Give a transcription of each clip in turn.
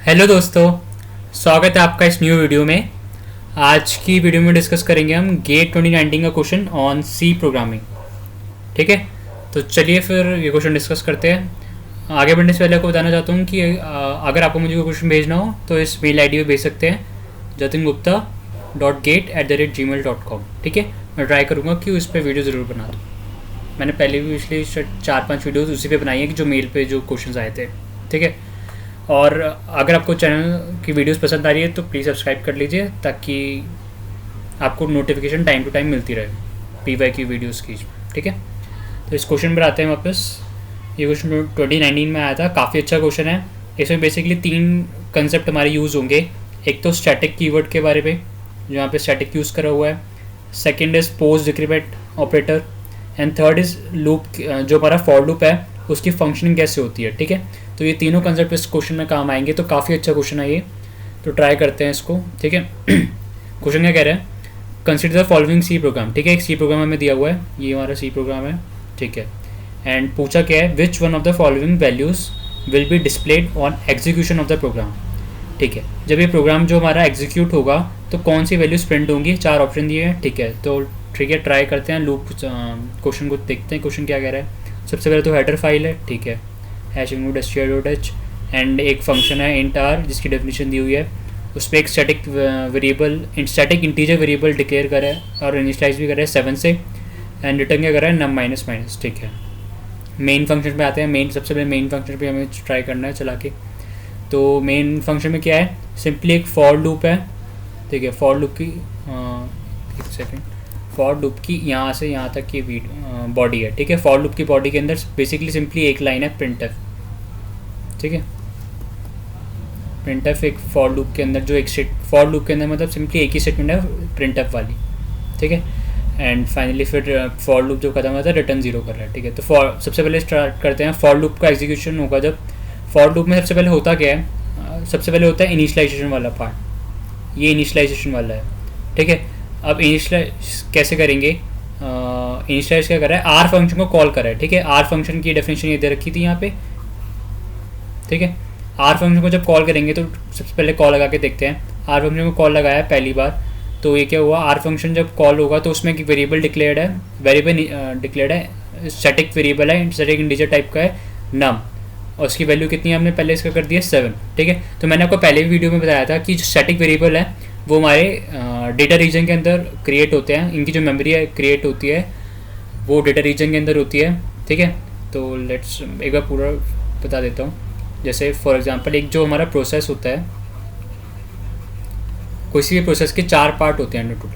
Hello दोस्तों, स्वागत है आपका इस न्यू वीडियो में। आज की वीडियो में डिस्कस करेंगे हम गेट 2019 का क्वेश्चन ऑन सी प्रोग्रामिंग। ठीक है, तो चलिए फिर ये क्वेश्चन डिस्कस करते हैं। आगे बढ़ने से पहले आपको बताना चाहता हूँ कि अगर आपको मुझे कोई क्वेश्चन भेजना हो तो इस मेल आई डी पर भेज सकते हैं, jatingupta.gate@gmail.com। ठीक है, मैं ट्राई करूँगा कि उस पर वीडियो ज़रूर बना दूँ। मैंने पहले भी पिछले 4-5 वीडियोज़ उसी पे बनाई है कि जो मेल पे जो क्वेश्चन आए थे। ठीक है, और अगर आपको चैनल की वीडियोस पसंद आ रही है तो प्लीज़ सब्सक्राइब कर लीजिए ताकि आपको नोटिफिकेशन टाइम टू टाइम मिलती रहे पीवाई की वीडियोस की। ठीक है, तो इस क्वेश्चन पर आते हैं वापस। ये क्वेश्चन 2019 में आया था, काफ़ी अच्छा क्वेश्चन है। इसमें बेसिकली 3 कंसेप्ट हमारे यूज़ होंगे। एक तो स्टैटिक कीवर्ड के बारे में, जो यहाँ पे स्टैटिक यूज़ करा हुआ है। Second is post decrement operator and third is loop, जो हमारा फॉर लूप है उसकी फंक्शनिंग कैसे होती है। ठीक है, तो ये तीनों कंसेप्ट इस क्वेश्चन में काम आएंगे, तो काफ़ी अच्छा क्वेश्चन है ये, तो ट्राई करते हैं इसको। ठीक है, क्वेश्चन क्या कह रहा है, consider the following C program. ठीक है, एक सी प्रोग्राम हमें दिया हुआ है, ये हमारा सी प्रोग्राम है। ठीक है, एंड पूछा क्या है, which one of the following values will be displayed on execution of the program. ठीक है, जब ये प्रोग्राम जो हमारा एग्जीक्यूट होगा तो कौन सी वैल्यूज प्रिंट होंगी, 4 ऑप्शन दिए हैं। ठीक है, तो ठीक है, ट्राई करते हैं लूप क्वेश्चन को, देखते हैं क्वेश्चन क्या कह रहा है। सबसे पहले तो हेडर फाइल है। ठीक है, #str.h एंड एक फंक्शन है इंट आर जिसकी डेफिनेशन दी हुई है। उस पर एक static variable, static integer variable declare करा है और इनिशियलाइज भी करा है 7 से, एंड रिटर्न क्या करा है, नम माइनस माइनस। ठीक है, मेन फंक्शन पे आते हैं। मेन, सबसे पहले मेन फंक्शन पे हमें ट्राई करना है चला के। तो मेन फंक्शन में क्या है, सिंपली एक फॉर लूप है। ठीक है, फॉर लूप की एक सेकेंड, फॉर लूप की यहाँ से यहाँ तक की बॉडी है। ठीक है, फॉर लूप की बॉडी के अंदर बेसिकली सिंपली एक लाइन है, प्रिंटफ। ठीक है, प्रिंटफ एक फॉर लूप के अंदर, जो एक फॉर लूप के अंदर मतलब सिंपली एक ही स्टेटमेंट है प्रिंटफ वाली। ठीक है, एंड फाइनली फिर फॉर लूप जो खत्म होता है रिटर्न 0 कर रहा है। ठीक है, तो फॉर, सबसे पहले स्टार्ट करते हैं। फॉर लूप का एग्जीक्यूशन होगा जब, फॉर लूप में सबसे पहले होता क्या है, सबसे पहले होता है इनिशियलाइजेशन वाला पार्ट, ये इनिशियलाइजेशन वाला है। ठीक है, अब इनिशियलाइज कैसे करेंगे, इनिशियलाइज क्या कर रहा है, आर फंक्शन को कॉल कर रहा है। ठीक है, आर फंक्शन की डेफिनेशन ये दे रखी थी यहाँ पे। ठीक है, आर फंक्शन को जब कॉल करेंगे तो सबसे पहले कॉल लगा के देखते हैं। आर फंक्शन को कॉल लगाया पहली बार, तो ये क्या हुआ, आर फंक्शन जब कॉल होगा तो उसमें एक वेरिएबल डिक्लेयर्ड है, वेरिएबल डिक्लेयर्ड है, स्टैटिक वेरिएबल है, स्टैटिक इंटीजर टाइप का है, नम, और उसकी वैल्यू कितनी है, हमने पहले इसका कर दिया 7। ठीक है, तो मैंने आपको पहले भी वीडियो में बताया था कि जो स्टैटिक वेरिएबल है वो हमारे डेटा रीजन के अंदर क्रिएट होते हैं। इनकी जो मेमोरी है क्रिएट होती है वो डेटा रीजन के अंदर होती है। ठीक है, तो लेट्स एक बार पूरा बता देता हूँ। जैसे फॉर एग्जांपल एक जो हमारा प्रोसेस होता है, किसी भी प्रोसेस के 4 पार्ट होते हैं टोटल।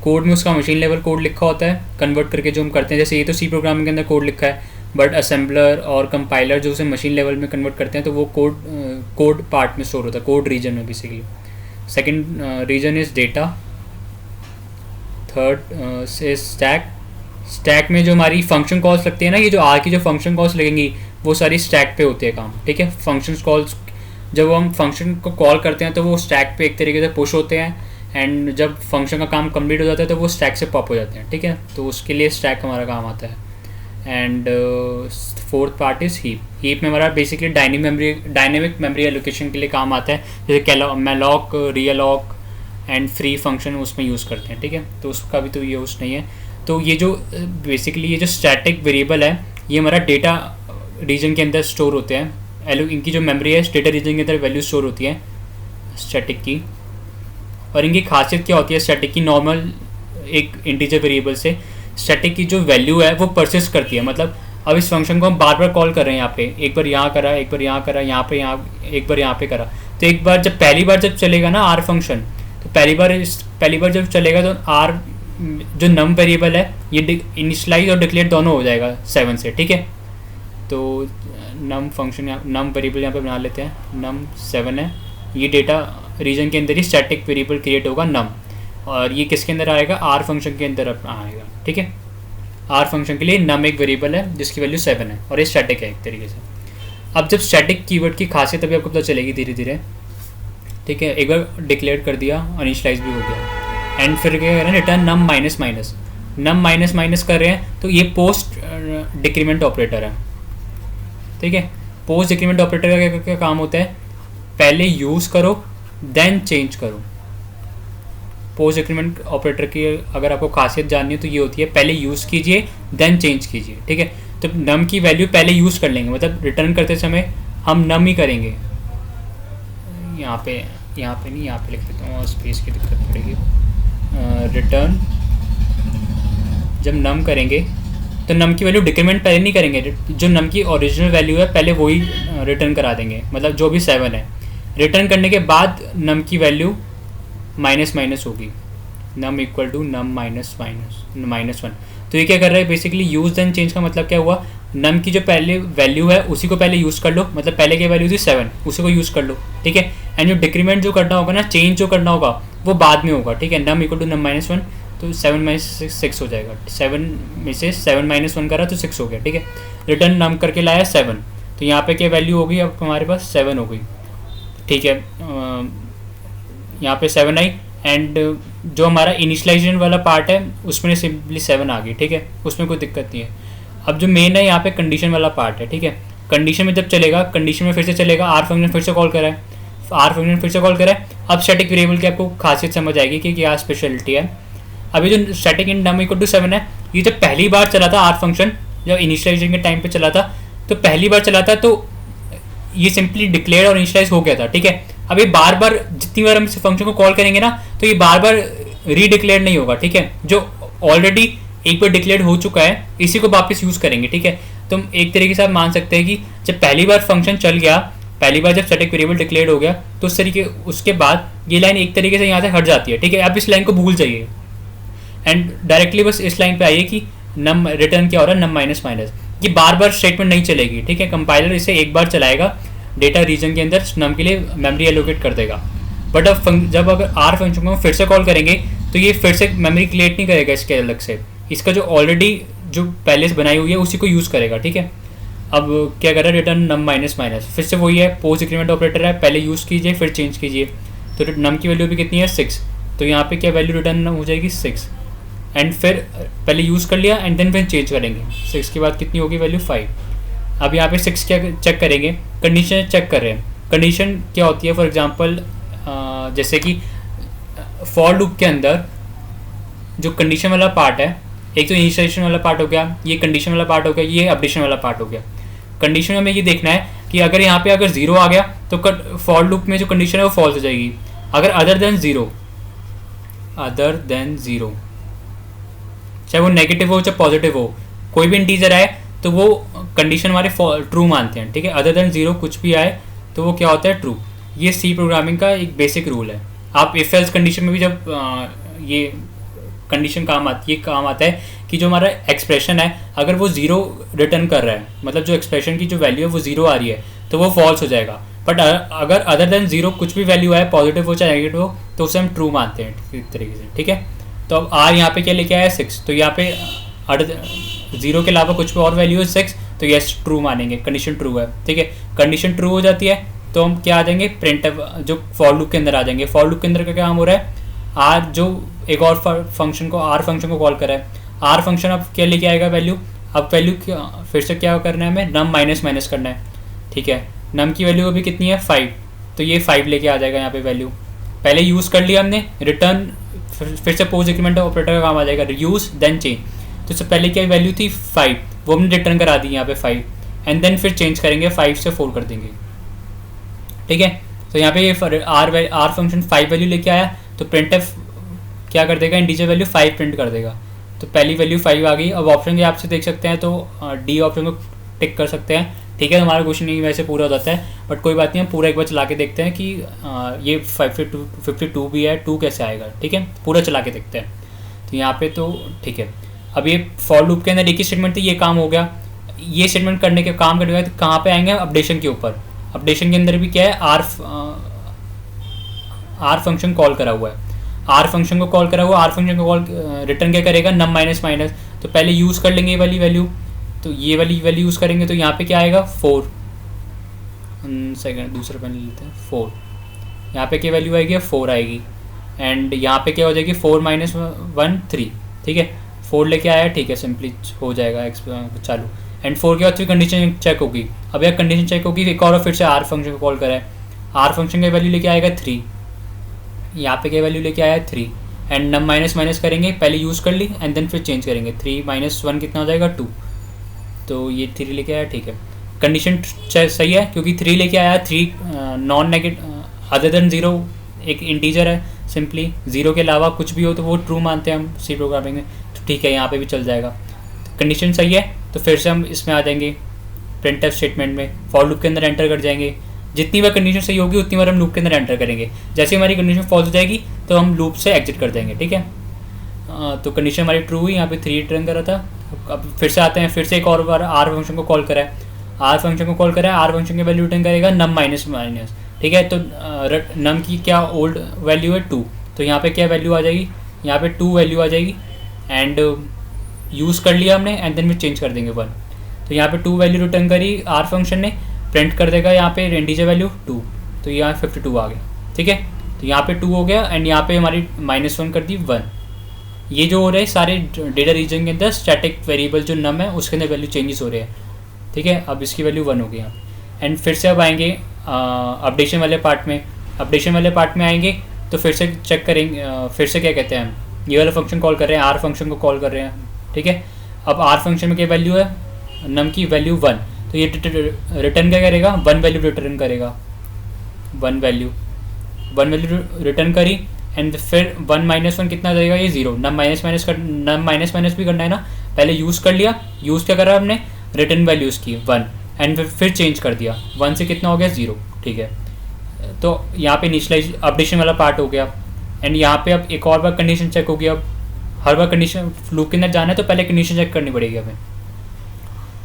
कोड में उसका मशीन लेवल कोड लिखा होता है, कन्वर्ट करके जो हम करते हैं। जैसे ये तो सी प्रोग्रामिंग के अंदर कोड लिखा है, बट असेंबलर और कंपाइलर जो उसे मशीन लेवल में कन्वर्ट करते हैं तो वो कोड पार्ट में स्टोर होता है, कोड रीजन में basically. Second region is data. Third से स्टैक में जो हमारी फंक्शन कॉल्स लगती है ना, ये जो आर की जो फंक्शन कॉल्स लगेंगी वो सारी स्टैक पे होती है काम। ठीक है, फंक्शन कॉल्स जब हम फंक्शन को कॉल करते हैं तो वो स्टैक पे एक तरीके से पुश होते हैं, एंड जब फंक्शन का काम कंप्लीट हो जाता है तो वो स्टैक से पॉप हो जाते हैं। ठीक है, तो उसके लिए स्टैक हमारा काम आता है। And fourth part is heap. Heap में हमारा बेसिकली डायनेमिक मेमोरी एलोकेशन के लिए काम आता है, जैसे मैलॉक, रियलॉक एंड फ्री फंक्शन उसमें यूज़ करते हैं। ठीक है, तो उसका भी तो यूज़ नहीं है। तो ये जो बेसिकली ये जो स्टैटिक वेरिएबल है ये हमारा डेटा रीजन के अंदर स्टोर होते हैं। इनकी जो मेमोरी है डेटा रीजन के अंदर वैल्यू स्टोर होती है स्टैटिक की। और इनकी खासियत क्या होती है स्टैटिक की, नॉर्मल एक इंटीजर वेरिएबल से स्टैटिक की जो वैल्यू है वो परसिस्ट करती है। मतलब अब इस फंक्शन को हम बार बार कॉल कर रहे हैं, यहाँ पे एक बार यहाँ करा, एक बार यहाँ करा, यहाँ पे एक बार यहाँ पे करा, तो एक बार जब पहली बार जब चलेगा ना आर फंक्शन, तो पहली बार जब चलेगा तो आर जो नम वेरिएबल है ये इनिशियलाइज और डिक्लेयर दोनों हो जाएगा 7 से। ठीक है, तो नम फंक्शन नम वेरिएबल यहाँ पे बना लेते हैं, नम 7 है, ये डेटा रीजन के अंदर ही स्टैटिक वेरिएबल क्रिएट होगा नम, और ये किसके अंदर आएगा, आर फंक्शन के अंदर आएगा। ठीक है, आर फंक्शन के लिए नम एक वेरिएबल है जिसकी वैल्यू 7 है और ये स्टैटिक है एक तरीके से। अब जब स्टैटिक कीवर्ड की खासियत अभी आपको पता चलेगी धीरे धीरे। ठीक है, एक बार डिक्लेयर कर दिया, इनिशियलाइज भी हो गया, एंड फिर क्या करें, रिटर्न नम माइनस माइनस कर रहे हैं, तो ये पोस्ट डिक्रीमेंट ऑपरेटर है। ठीक है। पोस्ट डिक्रीमेंट ऑपरेटर का क्या काम होता है, पहले यूज़ करो देन चेंज करो। पोस्ट डिक्रीमेंट ऑपरेटर की अगर आपको खासियत जाननी है तो ये होती है, पहले यूज़ कीजिए देन चेंज कीजिए, ठीक है। तो नम की वैल्यू पहले यूज़ कर लेंगे, मतलब रिटर्न करते समय हम नम ही करेंगे। यहाँ पे नहीं, यहाँ पे लिख देता हूँ, स्पेस की दिक्कत पड़ेगी। रिटर्न जब नम करेंगे तो नम की वैल्यू डिक्रीमेंट पहले नहीं करेंगे, जो नम की ओरिजिनल वैल्यू है पहले वही रिटर्न करा देंगे, मतलब जो भी 7 है। रिटर्न करने के बाद नम की वैल्यू माइनस माइनस होगी, num equal to num minus one. तो ये क्या कर रहा है बेसिकली, यूज़ देन चेंज का मतलब क्या हुआ, नम की जो पहले वैल्यू है उसी को पहले यूज़ कर लो, मतलब पहले की वैल्यू थी 7 उसी को यूज़ कर लो, ठीक है। एंड जो डिक्रीमेंट जो करना होगा ना, चेंज जो करना होगा वो बाद में होगा, ठीक है। Num equal to num minus one, तो 7 माइनस 6 हो जाएगा, 7 में से 7 माइनस 1 करा तो 6 हो गया, ठीक है। रिटर्न नम करके लाया 7, तो यहाँ पे क्या वैल्यू होगी, अब हमारे पास 7 हो गई, ठीक है। यहाँ पे 7 आई, एंड जो हमारा इनिशियलाइजेशन वाला पार्ट है उसमें सिंपली 7 आ गई, ठीक है, उसमें कोई दिक्कत नहीं है। अब जो मेन है यहाँ पे कंडीशन वाला पार्ट है, ठीक है। कंडीशन में जब चलेगा, कंडीशन में फिर से चलेगा, आर फंक्शन फिर से कॉल करा है, आर फंक्शन फिर से कॉल करा है। अब स्टैटिक वेरिएबल की आपको खासियत समझ आएगी कि क्या स्पेशलिटी है। अभी जो static in num equal to 7 है, ये जब पहली बार चला था आर फंक्शन, जब इनिशियलाइजेशन के टाइम पे चला था, तो पहली बार चला था तो ये सिंपली डिक्लेयर और इनिशियलाइज हो गया था, ठीक है। अब ये बार बार जितनी बार हम इस फंक्शन को कॉल करेंगे ना, तो ये बार बार रीडिक्लेयर नहीं होगा, ठीक है। जो ऑलरेडी एक बार डिक्लेयर हो चुका है इसी को वापस यूज़ करेंगे, ठीक है। तो एक तरीके से आप मान सकते हैं कि जब पहली बार फंक्शन चल गया, पहली बार जब स्टैटिक वेरिएबल डिक्लेयर हो गया, तो उस तरीके उसके बाद ये लाइन एक तरीके से यहाँ से हट जाती है, ठीक है। आप इस लाइन को भूल जाइए एंड डायरेक्टली बस इस लाइन पे आइए कि नम रिटर्न क्या हो रहा है, नम माइनस माइनस। ये बार बार स्टेटमेंट नहीं चलेगी, ठीक है। कंपाइलर इसे एक बार चलाएगा, डेटा रीजन के अंदर नम के लिए मेमोरी एलोकेट कर देगा। बट अब जब अगर आर फंक्शन को फिर से कॉल करेंगे तो ये फिर से मेमोरी क्रिएट नहीं करेगा इसके अलग से, इसका जो ऑलरेडी जो पहले से बनाई हुई है उसी को यूज़ करेगा, ठीक है। अब क्या कर रहा है, रिटर्न नम माइनस माइनस, फिर से वही है, पोस्ट डिक्रीमेंट ऑपरेटर है, पहले यूज़ कीजिए फिर चेंज कीजिए। तो नम की वैल्यू भी कितनी है, 6, तो यहाँ पे क्या वैल्यू रिटर्न हो जाएगी 6, एंड फिर पहले यूज़ कर लिया एंड देन फिर चेंज करेंगे, 6 के बाद कितनी होगी वैल्यू 5। अब यहाँ पे 6 क्या चेक करेंगे, कंडीशन चेक कर रहे हैं। कंडीशन क्या होती है, फॉर एग्जांपल जैसे कि फॉर लूप के अंदर जो कंडीशन वाला पार्ट है, एक तो इनिशियलाइजेशन वाला पार्ट हो गया, ये कंडीशन वाला पार्ट हो गया, ये अपडेशन वाला पार्ट हो गया। कंडीशन में हमें ये देखना है कि अगर यहाँ पे अगर 0 आ गया तो फॉर लूप में जो कंडीशन है वो फॉल्स हो जाएगी। अगर अदर देन ज़ीरो, चाहे वो नेगेटिव हो चाहे पॉजिटिव हो, कोई भी इंटीजर आए तो वो कंडीशन हमारे ट्रू मानते हैं, ठीक है। अदर देन 0 कुछ भी आए तो वो क्या होता है, ट्रू। ये सी प्रोग्रामिंग का एक बेसिक रूल है। आप इफ एल्स कंडीशन में भी जब ये कंडीशन काम आता है कि जो हमारा एक्सप्रेशन है अगर वो 0 रिटर्न कर रहा है, मतलब जो एक्सप्रेशन की जो वैल्यू है वो 0 आ रही है, तो वो फॉल्स हो जाएगा। बट अगर अदर देन 0 कुछ भी वैल्यू आए, पॉजिटिव हो चाहे नेगेटिव हो, तो उसे हम ट्रू मानते हैं एक तरीके से, ठीक है। तो अब आर यहाँ पे क्या लेके आया 6, तो यहाँ पे 0 के अलावा कुछ भी और वैल्यू है 6, तो यस ट्रू मानेंगे, कंडीशन ट्रू है, ठीक है। कंडीशन ट्रू हो जाती है तो हम क्या आ जाएंगे, प्रिंट जो फॉर लूप के अंदर आ जाएंगे। फॉर लूप के अंदर का क्या काम हो रहा है, आर जो एक और फंक्शन को आर फंक्शन को कॉल करा है, आर फंक्शन अब क्या लेके आएगा वैल्यू, अब वैल्यू फिर से क्या करना है, हमें नम माइनस माइनस करना है, ठीक है। नम की वैल्यू अभी कितनी है 5, तो ये 5 लेके आ जाएगा यहाँ पे वैल्यू, पहले यूज़ कर लिया हमने। रिटर्न फिर से पोस्ट डिक्रीमेंट ऑपरेटर का काम आ जाएगा, यूज़ देन चेंज। तो इससे पहले क्या वैल्यू थी 5, वो हमने रिटर्न करा दी यहाँ पे 5, एंड देन फिर चेंज करेंगे, 5 से 4 कर देंगे, ठीक है। तो यहाँ पे ये आर फंक्शन 5 वैल्यू लेके आया, तो प्रिंटफ क्या कर देगा, इंटीजर वैल्यू 5 प्रिंट कर देगा। तो पहली वैल्यू 5 आ गई। अब ऑप्शन के आपसे देख सकते हैं तो डी ऑप्शन को टिक कर सकते हैं, ठीक है। हमारा क्वेश्चन नहीं वैसे पूरा हो जाता है, बट कोई बात नहीं, हम पूरा एक बार चला के देखते हैं कि ये 52 भी है, 2 कैसे आएगा, ठीक है। पूरा चला के देखते हैं। तो यहाँ पे तो ठीक है। अब ये फॉर लूप के अंदर एक ही स्टेटमेंट थी, ये काम हो गया। ये स्टेटमेंट करने के काम करने के बाद कहाँ पे आएंगे, अपडेशन के ऊपर। अपडेशन के अंदर भी क्या है, आर फंक्शन कॉल करा हुआ है, आर फंक्शन को कॉल करा हुआ, आर फंक्शन को कॉल रिटर्न क्या करेगा, नम माइनस माइनस। तो पहले यूज़ कर लेंगे ये वाली वैल्यू, तो ये वाली वैल्यू यूज़ करेंगे, तो यहाँ पे क्या आएगा 4, सेकंड दूसरा पेन लेते हैं 4, यहाँ पे क्या वैल्यू आएगी 4 आएगी, एंड यहाँ पे क्या हो जाएगी 4 माइनस 1 3, ठीक है। 4 लेके आया, ठीक है, सिंपली हो जाएगा चालू। एंड 4 के बाद फिर कंडीशन चेक होगी। अब यह कंडीशन चेक होगी एक और फिर से आर फंक्शन को कॉल करें, आर फंक्शन का वैल्यू लेके आएगा 3, यहाँ पे क्या वैल्यू लेके आया 3 एंड नम माइनस माइनस करेंगे, पहले यूज़ कर ली एंड देन फिर चेंज करेंगे। 3 - 1 कितना हो जाएगा 2, तो ये 3 लेके आया, ठीक है। कंडीशन सही है क्योंकि 3 लेके आया, 3 नॉन नेगेटिव अदर देन 0 एक इंटीजर है, सिंपली 0 के अलावा कुछ भी हो तो वो ट्रू मानते हैं हम सी प्रोग्रामिंग में, तो ठीक है यहाँ पे भी चल जाएगा। कंडीशन सही है तो फिर से हम इसमें आ जाएंगे प्रिंटफ स्टेटमेंट में, फॉर लूप के अंदर एंटर कर जाएंगे। जितनी बार कंडीशन सही होगी उतनी बार हम लूप के अंदर एंटर करेंगे। जैसे हमारी कंडीशन फॉल्स हो जाएगी तो हम लूप से एग्जिट कर देंगे, ठीक है। तो कंडीशन हमारी ट्रू हुई, यहाँ पे 3 रिटर्न करा था। अब फिर से आते हैं, फिर से एक और बार आर फंक्शन को कॉल करा है, आर फंक्शन को कॉल करा है, आर फंक्शन की वैल्यू रिटर्न करेगा नम माइनस माइनस, ठीक है। तो नम की क्या ओल्ड वैल्यू है 2, तो यहाँ पे क्या वैल्यू आ जाएगी, यहाँ पे 2 वैल्यू आ जाएगी एंड यूज़ कर लिया हमने एंड देन में चेंज कर देंगे 1। तो यहाँ पे 2 वैल्यू रिटर्न करी आर फंक्शन ने, प्रिंट कर देगा यहाँ पे इंटीजर वैल्यू 2, तो यहाँ 52 आ गया, ठीक है। तो यहाँ पे 2 हो गया एंड यहाँ पे हमारी -1 कर दी 1। ये जो हो रहे हैं सारे डेटा रीजन के अंदर स्टैटिक वेरिएबल जो नम है उसके अंदर वैल्यू चेंजेस हो रहे हैं, ठीक है। अब इसकी वैल्यू 1 हो गई यहाँ एंड फिर से अब आएंगे अपडेशन वाले पार्ट में। अपडेशन वाले पार्ट में आएंगे तो फिर से चेक करेंगे, फिर से क्या कहते हैं हम ये वाला फंक्शन कॉल कर रहे हैं, आर फंक्शन को कॉल कर रहे हैं, ठीक है। अब आर फंक्शन में क्या वैल्यू है, नम की वैल्यू 1, तो ये रिटर्न क्या करेगा, 1 वैल्यू रिटर्न करेगा, 1 वैल्यू रिटर्न करी एंड फिर 1 - 1 कितना जाएगा, ये 0। नम माइनस माइनस भी करना है ना, पहले यूज़ कर लिया, यूज़ क्या करा हमने, रिटर्न वैल्यूज़ की 1 एंड फिर चेंज कर दिया, 1 से कितना हो गया 0, ठीक है। तो यहाँ पे इनिशियलाइज अपडेशन वाला पार्ट हो गया एंड यहाँ पे अब एक और बार कंडीशन चेक होगी। अब हर बार कंडीशन लूप के अंदर जाना है तो पहले कंडीशन चेक करनी पड़ेगी हमें,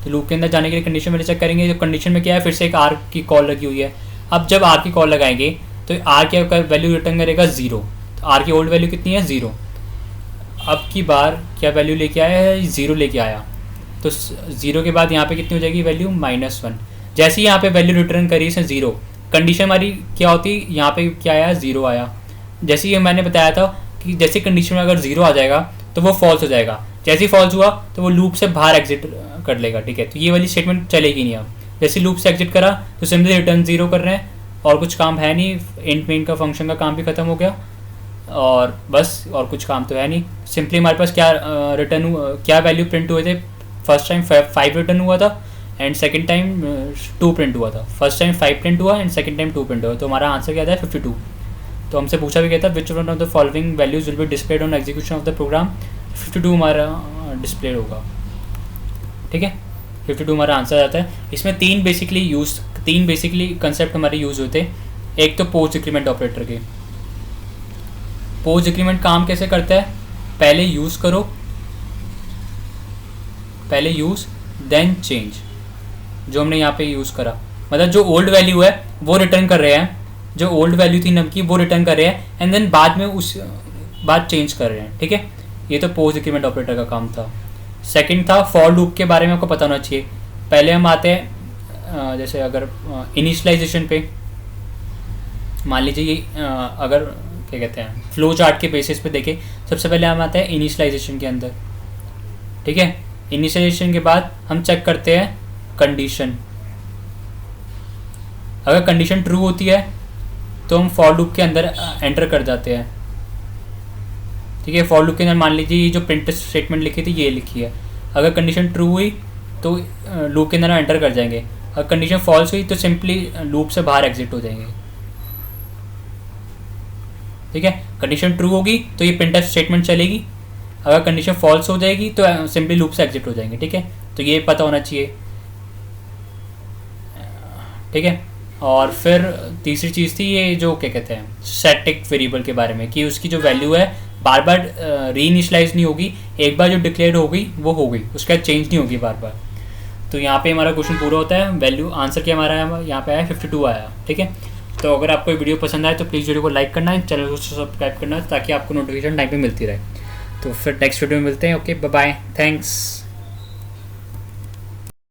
तो लूप के अंदर जाने के लिए कंडीशन पहले चेक करेंगे। तो कंडीशन में क्या है, फिर से एक आर की कॉल लगी हुई है। अब जब आर की कॉल लगाएंगे तो आर क्या वैल्यू रिटर्न करेगा 0, तो आर की ओल्ड वैल्यू कितनी है 0। अब की बार क्या वैल्यू लेके आया है, 0 लेके आया, तो 0 के बाद यहाँ पे कितनी हो जाएगी वैल्यू -1। जैसे ही यहाँ पे वैल्यू रिटर्न करी इसने 0, कंडीशन हमारी क्या होती, यहाँ पे क्या आया 0 आया। जैसे ही मैंने बताया था कि जैसे कंडीशन में अगर 0 आ जाएगा तो वो फॉल्स हो जाएगा, जैसे ही फॉल्स हुआ तो वो लूप से बाहर एग्जिट कर लेगा, ठीक है। तो ये वाली स्टेटमेंट चलेगी नहीं। अब जैसे लूप से एग्जिट करा तो सिंपली रिटर्न 0 कर रहे हैं और कुछ काम है नहीं, इंट मेन का फंक्शन का काम भी खत्म हो गया और बस, और कुछ काम तो है नहीं। सिंपली हमारे पास क्या रिटर्न क्या वैल्यू प्रिंट हुए थे, फर्स्ट टाइम 5 रिटर्न हुआ था एंड सेकंड टाइम 2 प्रिंट हुआ था। फर्स्ट टाइम 5 प्रिंट हुआ एंड सेकंड टाइम 2 प्रिंट हुआ, तो हमारा आंसर क्या था 52। तो हमसे पूछा भी गया था which one of the following values will be displayed on execution of the program, 52 हमारा डिस्प्ले होगा, ठीक है। 52 हमारा आंसर आता है। इसमें तीन बेसिकली कंसेप्ट हमारे यूज़ होते हैं। एक तो पोस्ट डिक्रीमेंट ऑपरेटर के, पोस्ट डिक्रीमेंट काम कैसे करता है, पहले यूज़ करो, पहले यूज़ देन चेंज, जो हमने यहाँ पे यूज़ करा, मतलब जो ओल्ड वैल्यू है वो रिटर्न कर रहे हैं, जो ओल्ड वैल्यू थी नम की वो रिटर्न कर रहे हैं एंड देन बाद में उस बाद चेंज कर रहे हैं, ठीक है। ये तो पोस्ट डिक्रीमेंट ऑपरेटर का काम था। सेकंड था फॉर लूप के बारे में आपको पता होना चाहिए। पहले हम आते हैं जैसे अगर इनिशियलाइजेशन पे, मान लीजिए ये अगर क्या कहते हैं फ्लो चार्ट के बेसिस पे देखें, सबसे पहले हम आते हैं इनिशियलाइजेशन के अंदर, ठीक है। इनिशियलाइजेशन के बाद हम चेक करते हैं कंडीशन, अगर कंडीशन ट्रू होती है तो हम फॉर लूप के अंदर एंटर कर जाते हैं, ठीक है। फॉर लूप के अंदर मान लीजिए ये जो प्रिंट स्टेटमेंट लिखी थी ये लिखी है, अगर कंडीशन ट्रू हुई तो लूप के अंदर एंटर कर जाएंगे, अगर कंडीशन फॉल्स हुई तो सिंपली लूप से बाहर एग्जिट हो जाएंगे, ठीक है। कंडीशन ट्रू होगी तो ये प्रिंट स्टेटमेंट चलेगी, अगर कंडीशन फॉल्स हो जाएगी तो सिंपली लूप से एग्जिट हो जाएंगे, ठीक है। तो ये पता होना चाहिए, ठीक है। और फिर तीसरी चीज़ थी ये जो क्या कहते हैं स्टैटिक वेरिएबल के बारे में, कि उसकी जो वैल्यू है बार बार री इनिशियलाइज नहीं होगी, एक बार जो डिक्लेयर हो गई वो हो गई, उसके बाद चेंज नहीं होगी बार बार। तो यहाँ पे हमारा क्वेश्चन पूरा होता है। वैल्यू आंसर क्या हमारा यहाँ पे आया 52 आया, ठीक है। तो अगर आपको वीडियो पसंद आए तो प्लीज़ वीडियो को लाइक करना है, चैनल को सब्सक्राइब करना है ताकि आपको नोटिफिकेशन टाइम पे मिलती रहे। तो फिर नेक्स्ट वीडियो में मिलते हैं। Okay, bye bye, thanks.